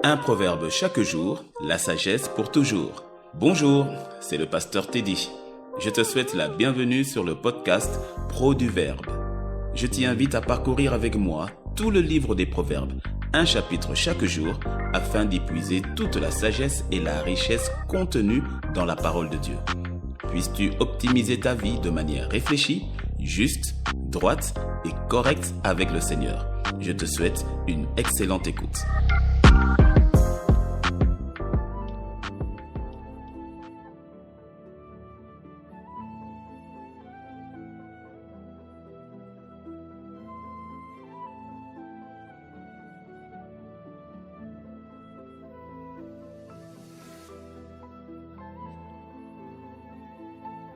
Un proverbe chaque jour, la sagesse pour toujours. Bonjour, c'est le pasteur Teddy. Je te souhaite la bienvenue sur le podcast Pro du Verbe. Je t'y invite à parcourir avec moi tout le livre des proverbes, un chapitre chaque jour, afin d'y puiser toute la sagesse et la richesse contenues dans la parole de Dieu. Puisses-tu optimiser ta vie de manière réfléchie, juste, droite et correcte avec le Seigneur. Je te souhaite une excellente écoute.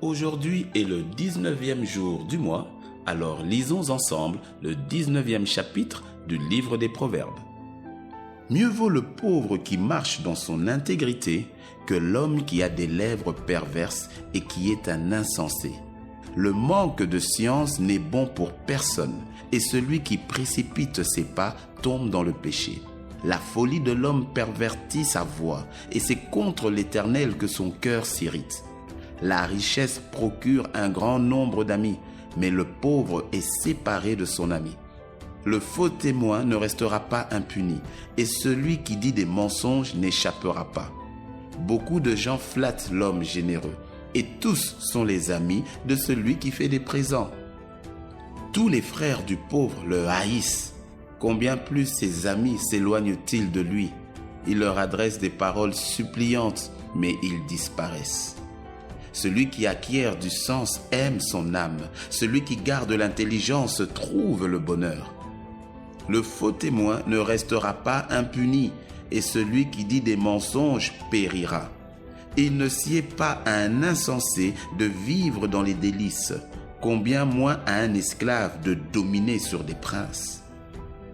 Aujourd'hui est le 19e jour du mois, alors lisons ensemble le 19e chapitre du livre des Proverbes. Mieux vaut le pauvre qui marche dans son intégrité que l'homme qui a des lèvres perverses et qui est un insensé. Le manque de science n'est bon pour personne, et celui qui précipite ses pas tombe dans le péché. La folie de l'homme pervertit sa voix, et c'est contre l'Éternel que son cœur s'irrite. La richesse procure un grand nombre d'amis, mais le pauvre est séparé de son ami. Le faux témoin ne restera pas impuni, et celui qui dit des mensonges n'échappera pas. Beaucoup de gens flattent l'homme généreux, et tous sont les amis de celui qui fait des présents. Tous les frères du pauvre le haïssent. Combien plus ses amis s'éloignent-ils de lui? Il leur adresse des paroles suppliantes, mais ils disparaissent. Celui qui acquiert du sens aime son âme. Celui qui garde l'intelligence trouve le bonheur. Le faux témoin ne restera pas impuni, et celui qui dit des mensonges périra. Il ne sied pas à un insensé de vivre dans les délices, combien moins à un esclave de dominer sur des princes.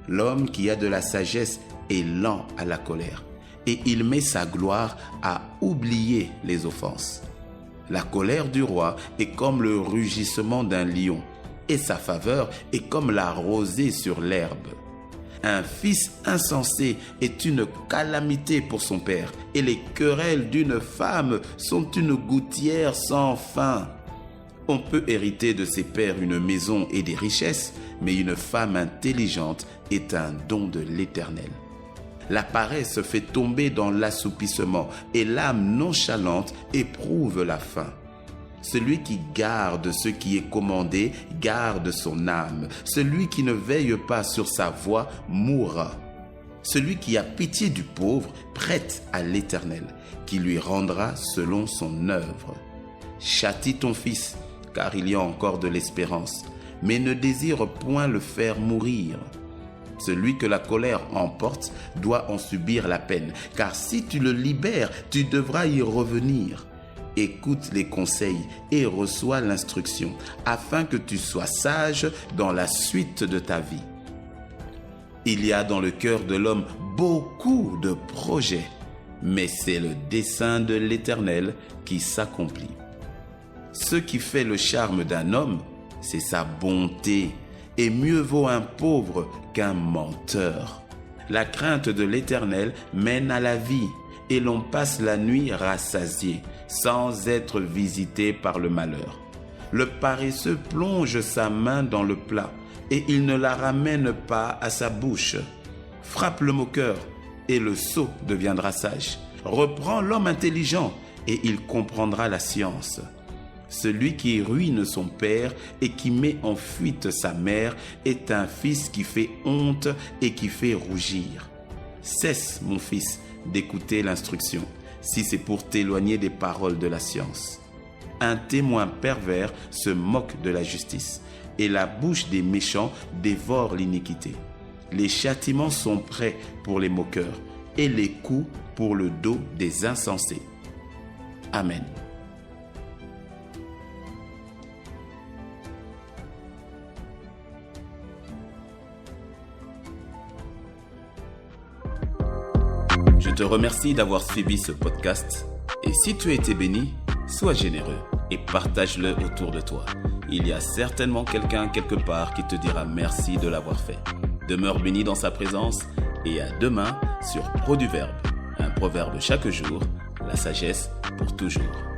L'homme qui a de la sagesse est lent à la colère, et il met sa gloire à oublier les offenses. La colère du roi est comme le rugissement d'un lion, et sa faveur est comme la rosée sur l'herbe. Un fils insensé est une calamité pour son père, et les querelles d'une femme sont une gouttière sans fin. On peut hériter de ses pères une maison et des richesses, mais une femme intelligente est un don de l'Éternel. La paresse fait tomber dans l'assoupissement, et l'âme nonchalante éprouve la faim. Celui qui garde ce qui est commandé garde son âme. Celui qui ne veille pas sur sa voie mourra. Celui qui a pitié du pauvre prête à l'Éternel, qui lui rendra selon son œuvre. Châtie ton fils, car il y a encore de l'espérance, mais ne désire point le faire mourir. Celui que la colère emporte doit en subir la peine, car si tu le libères, tu devras y revenir. Écoute les conseils et reçois l'instruction, afin que tu sois sage dans la suite de ta vie. Il y a dans le cœur de l'homme beaucoup de projets, mais c'est le dessein de l'Éternel qui s'accomplit. Ce qui fait le charme d'un homme, c'est sa bonté. Et mieux vaut un pauvre qu'un menteur. La crainte de l'Éternel mène à la vie, et l'on passe la nuit rassasié, sans être visité par le malheur. Le paresseux plonge sa main dans le plat, et il ne la ramène pas à sa bouche. Frappe le moqueur, et le sot deviendra sage. Reprends l'homme intelligent, et il comprendra la science. Celui qui ruine son père et qui met en fuite sa mère est un fils qui fait honte et qui fait rougir. Cesse, mon fils, d'écouter l'instruction, si c'est pour t'éloigner des paroles de la science. Un témoin pervers se moque de la justice, et la bouche des méchants dévore l'iniquité. Les châtiments sont prêts pour les moqueurs, et les coups pour le dos des insensés. Amen. Je te remercie d'avoir suivi ce podcast, et si tu as été béni, sois généreux et partage-le autour de toi. Il y a certainement quelqu'un quelque part qui te dira merci de l'avoir fait. Demeure béni dans sa présence et à demain sur Pro du Verbe. Un proverbe chaque jour, la sagesse pour toujours.